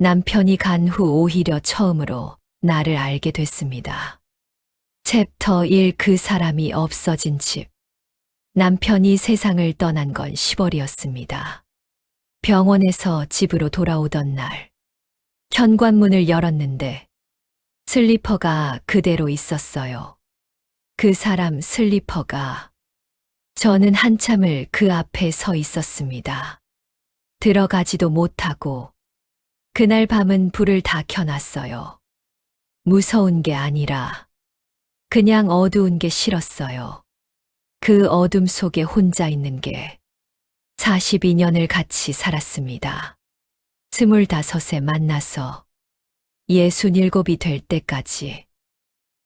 남편이 간 후 오히려 처음으로 나를 알게 됐습니다. 챕터 1 그 사람이 없어진 집. 남편이 세상을 떠난 건 10월이었습니다. 병원에서 집으로 돌아오던 날, 현관문을 열었는데 슬리퍼가 그대로 있었어요. 그 사람 슬리퍼가. 저는 한참을 그 앞에 서 있었습니다. 들어가지도 못하고 그날 밤은 불을 다 켜놨어요. 무서운 게 아니라 그냥 어두운 게 싫었어요. 그 어둠 속에 혼자 있는 게 42년을 같이 살았습니다. 25에 만나서 67이 될 때까지.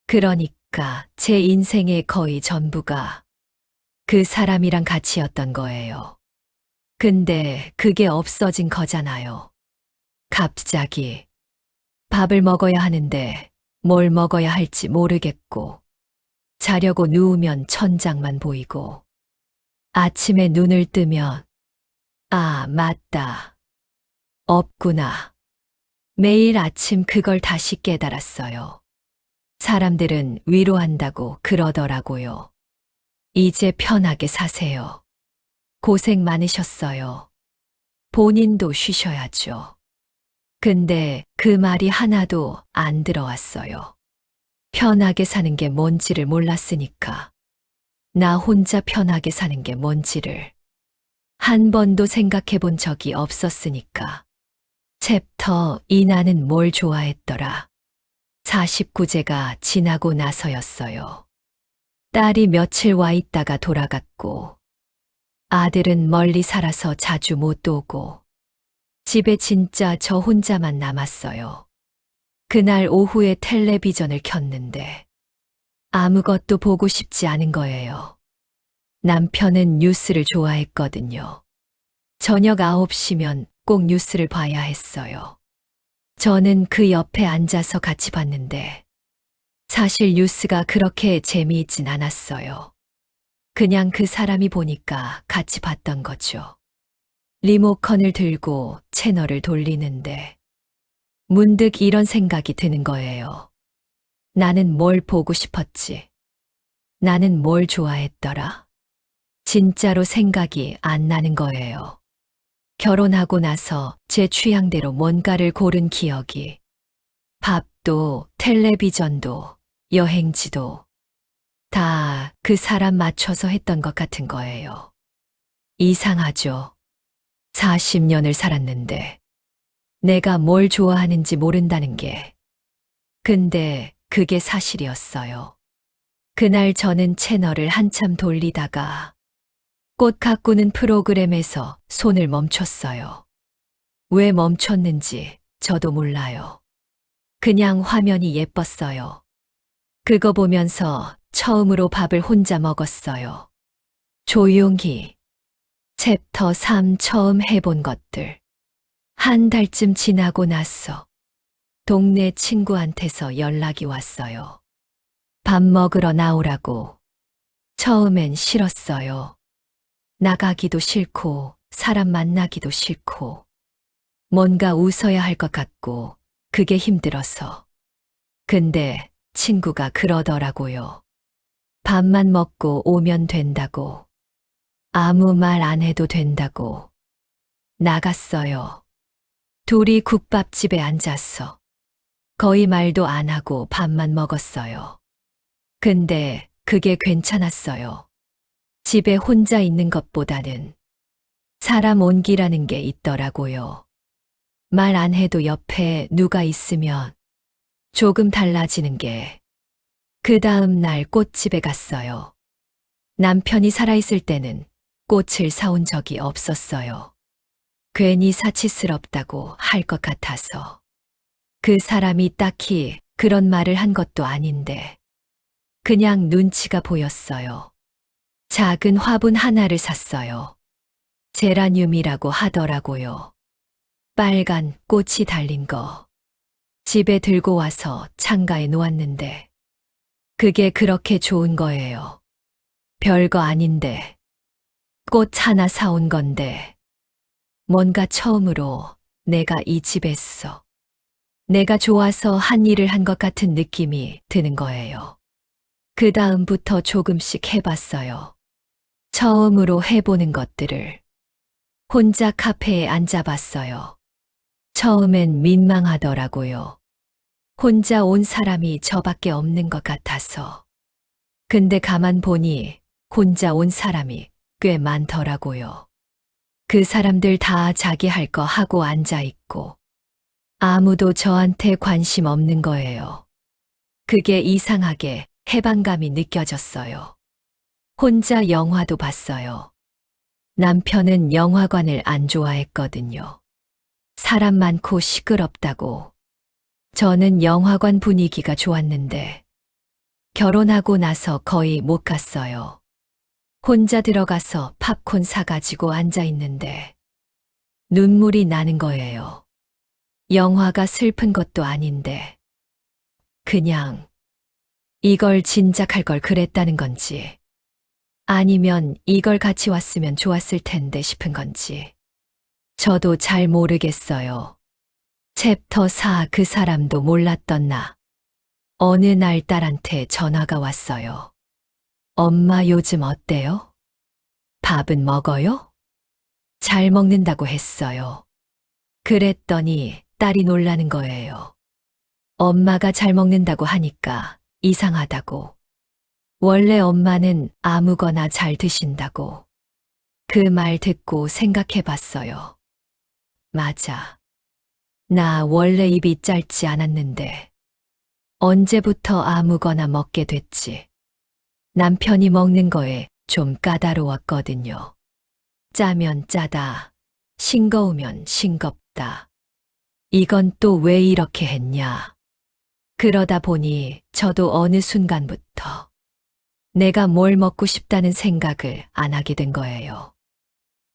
그러니까 제 인생의 거의 전부가 그 사람이랑 같이였던 거예요. 근데 그게 없어진 거잖아요. 갑자기 밥을 먹어야 하는데 뭘 먹어야 할지 모르겠고, 자려고 누우면 천장만 보이고, 아침에 눈을 뜨면 아, 맞다. 없구나. 매일 아침 그걸 다시 깨달았어요. 사람들은 위로한다고 그러더라고요. 이제 편하게 사세요. 고생 많으셨어요. 본인도 쉬셔야죠. 근데 그 말이 하나도 안 들어왔어요. 편하게 사는 게 뭔지를 몰랐으니까. 나 혼자 편하게 사는 게 뭔지를 한 번도 생각해 본 적이 없었으니까. 챕터 2 나는 뭘 좋아했더라. 49제가 지나고 나서였어요. 딸이 며칠 와 있다가 돌아갔고, 아들은 멀리 살아서 자주 못 오고, 집에 진짜 저 혼자만 남았어요. 그날 오후에 텔레비전을 켰는데 아무것도 보고 싶지 않은 거예요. 남편은 뉴스를 좋아했거든요. 저녁 9시면 꼭 뉴스를 봐야 했어요. 저는 그 옆에 앉아서 같이 봤는데 사실 뉴스가 그렇게 재미있진 않았어요. 그냥 그 사람이 보니까 같이 봤던 거죠. 리모컨을 들고 채널을 돌리는데 문득 이런 생각이 드는 거예요. 나는 뭘 보고 싶었지? 나는 뭘 좋아했더라? 진짜로 생각이 안 나는 거예요. 결혼하고 나서 제 취향대로 뭔가를 고른 기억이, 밥도 텔레비전도 여행지도 다 그 사람 맞춰서 했던 것 같은 거예요. 이상하죠. 40년을 살았는데 내가 뭘 좋아하는지 모른다는 게. 근데 그게 사실이었어요. 그날 저는 채널을 한참 돌리다가 꽃 가꾸는 프로그램에서 손을 멈췄어요. 왜 멈췄는지 저도 몰라요. 그냥 화면이 예뻤어요. 그거 보면서 처음으로 밥을 혼자 먹었어요. 조용히. 챕터 3 처음 해본 것들. 한 달쯤 지나고 나서 동네 친구한테서 연락이 왔어요. 밥 먹으러 나오라고. 처음엔 싫었어요. 나가기도 싫고 사람 만나기도 싫고 뭔가 웃어야 할 것 같고 그게 힘들어서. 근데 친구가 그러더라고요. 밥만 먹고 오면 된다고. 아무 말 안 해도 된다고. 나갔어요. 둘이 국밥집에 앉았어. 거의 말도 안 하고 밥만 먹었어요. 근데 그게 괜찮았어요. 집에 혼자 있는 것보다는 사람 온기라는 게 있더라고요. 말 안 해도 옆에 누가 있으면 조금 달라지는 게. 그 다음 날 꽃집에 갔어요. 남편이 살아있을 때는 꽃을 사온 적이 없었어요. 괜히 사치스럽다고 할 것 같아서. 그 사람이 딱히 그런 말을 한 것도 아닌데 그냥 눈치가 보였어요. 작은 화분 하나를 샀어요. 제라늄이라고 하더라고요. 빨간 꽃이 달린 거. 집에 들고 와서 창가에 놓았는데 그게 그렇게 좋은 거예요. 별거 아닌데 꽃 하나 사온 건데 뭔가 처음으로 내가 이 집에서 내가 좋아서 한 일을 한 것 같은 느낌이 드는 거예요. 그 다음부터 조금씩 해봤어요. 처음으로 해보는 것들을. 혼자 카페에 앉아봤어요. 처음엔 민망하더라고요. 혼자 온 사람이 저밖에 없는 것 같아서. 근데 가만 보니 혼자 온 사람이 꽤 많더라고요. 그 사람들 다 자기 할 거 하고 앉아있고 아무도 저한테 관심 없는 거예요. 그게 이상하게 해방감이 느껴졌어요. 혼자 영화도 봤어요. 남편은 영화관을 안 좋아했거든요. 사람 많고 시끄럽다고. 저는 영화관 분위기가 좋았는데 결혼하고 나서 거의 못 갔어요. 혼자 들어가서 팝콘 사가지고 앉아 있는데 눈물이 나는 거예요. 영화가 슬픈 것도 아닌데 그냥 이걸 진작할 걸 그랬다는 건지 아니면 이걸 같이 왔으면 좋았을 텐데 싶은 건지 저도 잘 모르겠어요. 챕터 4 그 사람도 몰랐던 나. 어느 날 딸한테 전화가 왔어요. 엄마 요즘 어때요? 밥은 먹어요? 잘 먹는다고 했어요. 그랬더니 딸이 놀라는 거예요. 엄마가 잘 먹는다고 하니까 이상하다고. 원래 엄마는 아무거나 잘 드신다고. 그 말 듣고 생각해 봤어요. 맞아. 나 원래 입이 짧지 않았는데 언제부터 아무거나 먹게 됐지. 남편이 먹는 거에 좀 까다로웠거든요. 짜면 짜다, 싱거우면 싱겁다. 이건 또 왜 이렇게 했냐. 그러다 보니 저도 어느 순간부터 내가 뭘 먹고 싶다는 생각을 안 하게 된 거예요.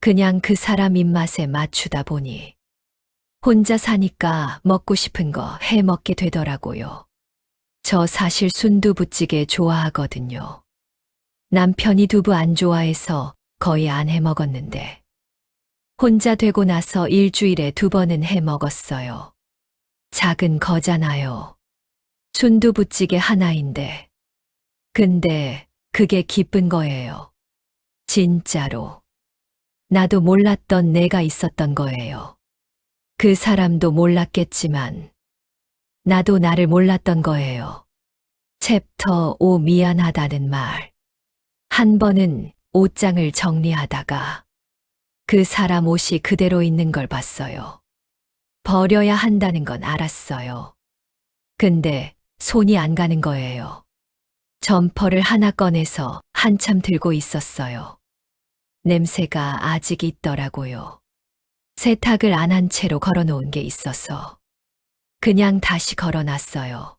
그냥 그 사람 입맛에 맞추다 보니 혼자 사니까 먹고 싶은 거 해 먹게 되더라고요. 저 사실 순두부찌개 좋아하거든요. 남편이 두부 안 좋아해서 거의 안 해 먹었는데 혼자 되고 나서 일주일에 2번은 해 먹었어요. 작은 거잖아요. 순두부찌개 하나인데. 근데 그게 기쁜 거예요. 진짜로. 나도 몰랐던 내가 있었던 거예요. 그 사람도 몰랐겠지만 나도 나를 몰랐던 거예요. 챕터 5 미안하다는 말. 한 번은 옷장을 정리하다가 그 사람 옷이 그대로 있는 걸 봤어요. 버려야 한다는 건 알았어요. 근데 손이 안 가는 거예요. 점퍼를 하나 꺼내서 한참 들고 있었어요. 냄새가 아직 있더라고요. 세탁을 안 한 채로 걸어놓은 게 있어서 그냥 다시 걸어놨어요.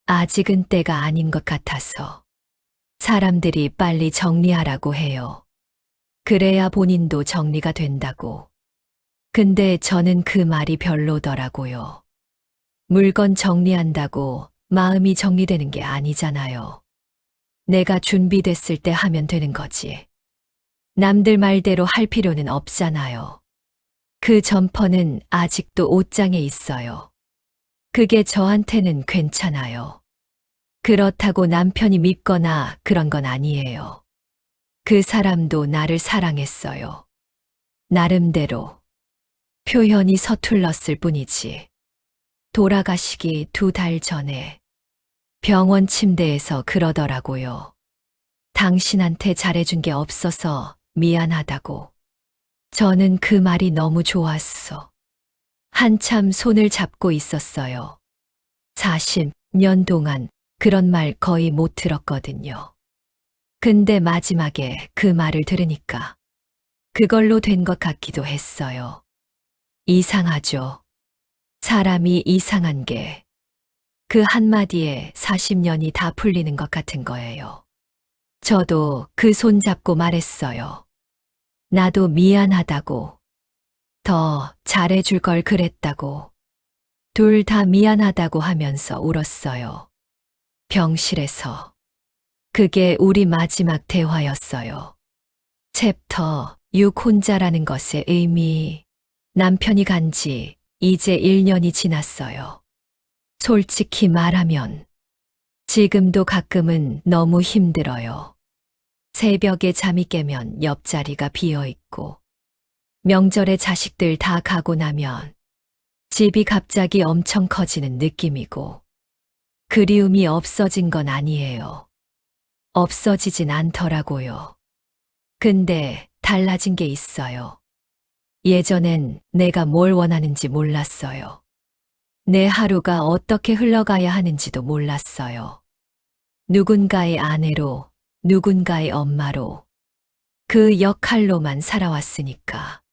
아직은 때가 아닌 것 같아서. 사람들이 빨리 정리하라고 해요. 그래야 본인도 정리가 된다고. 근데 저는 그 말이 별로더라고요. 물건 정리한다고 마음이 정리되는 게 아니잖아요. 내가 준비됐을 때 하면 되는 거지. 남들 말대로 할 필요는 없잖아요. 그 점퍼는 아직도 옷장에 있어요. 그게 저한테는 괜찮아요. 그렇다고 남편이 밉거나 그런 건 아니에요. 그 사람도 나를 사랑했어요. 나름대로. 표현이 서툴렀을 뿐이지. 돌아가시기 2달 전에 병원 침대에서 그러더라고요. 당신한테 잘해준 게 없어서 미안하다고. 저는 그 말이 너무 좋았어. 한참 손을 잡고 있었어요. 40년 동안 그런 말 거의 못 들었거든요. 근데 마지막에 그 말을 들으니까 그걸로 된 것 같기도 했어요. 이상하죠. 사람이 이상한 게 그 한마디에 40년이 다 풀리는 것 같은 거예요. 저도 그 손 잡고 말했어요. 나도 미안하다고. 더 잘해줄 걸 그랬다고. 둘 다 미안하다고 하면서 울었어요. 병실에서. 그게 우리 마지막 대화였어요. 챕터 6 혼자라는 것의 의미. 남편이 간지 이제 1년이 지났어요. 솔직히 말하면 지금도 가끔은 너무 힘들어요. 새벽에 잠이 깨면 옆자리가 비어 있고, 명절에 자식들 다 가고 나면 집이 갑자기 엄청 커지는 느낌이고, 그리움이 없어진 건 아니에요. 없어지진 않더라고요. 근데 달라진 게 있어요. 예전엔 내가 뭘 원하는지 몰랐어요. 내 하루가 어떻게 흘러가야 하는지도 몰랐어요. 누군가의 아내로, 누군가의 엄마로, 그 역할로만 살아왔으니까.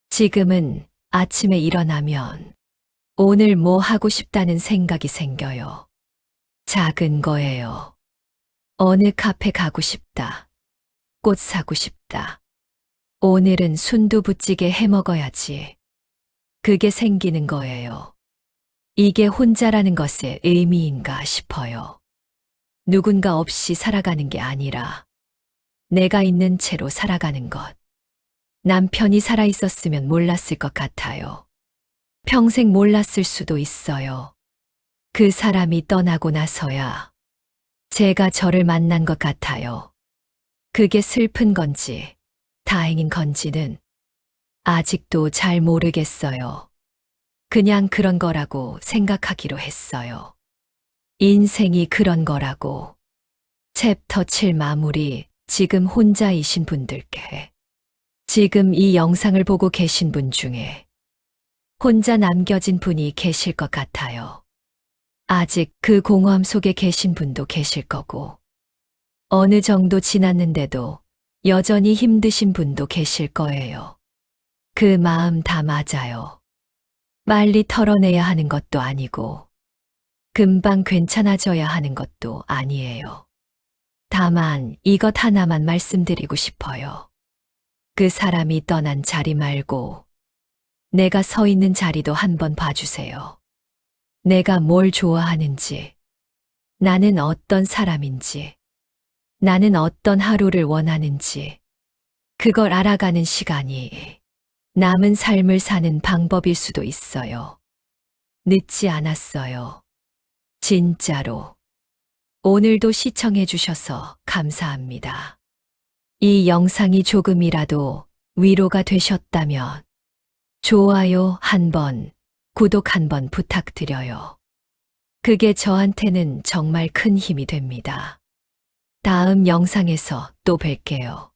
지금은 아침에 일어나면 오늘 뭐 하고 싶다는 생각이 생겨요. 작은 거예요. 어느 카페 가고 싶다. 꽃 사고 싶다. 오늘은 순두부찌개 해 먹어야지. 그게 생기는 거예요. 이게 혼자라는 것의 의미인가 싶어요. 누군가 없이 살아가는 게 아니라 내가 있는 채로 살아가는 것. 남편이 살아있었으면 몰랐을 것 같아요. 평생 몰랐을 수도 있어요. 그 사람이 떠나고 나서야 제가 저를 만난 것 같아요. 그게 슬픈 건지 다행인 건지는 아직도 잘 모르겠어요. 그냥 그런 거라고 생각하기로 했어요. 인생이 그런 거라고. 챕터 7 마무리. 지금 혼자이신 분들께, 지금 이 영상을 보고 계신 분 중에 혼자 남겨진 분이 계실 것 같아요. 아직 그 공허함 속에 계신 분도 계실 거고, 어느 정도 지났는데도 여전히 힘드신 분도 계실 거예요. 그 마음 다 맞아요. 빨리 털어내야 하는 것도 아니고, 금방 괜찮아져야 하는 것도 아니에요. 다만 이것 하나만 말씀드리고 싶어요. 그 사람이 떠난 자리 말고 내가 서 있는 자리도 한번 봐주세요. 내가 뭘 좋아하는지, 나는 어떤 사람인지, 나는 어떤 하루를 원하는지, 그걸 알아가는 시간이 남은 삶을 사는 방법일 수도 있어요. 늦지 않았어요. 진짜로. 오늘도 시청해 주셔서 감사합니다. 이 영상이 조금이라도 위로가 되셨다면 좋아요 한번, 구독 한번 부탁드려요. 그게 저한테는 정말 큰 힘이 됩니다. 다음 영상에서 또 뵐게요.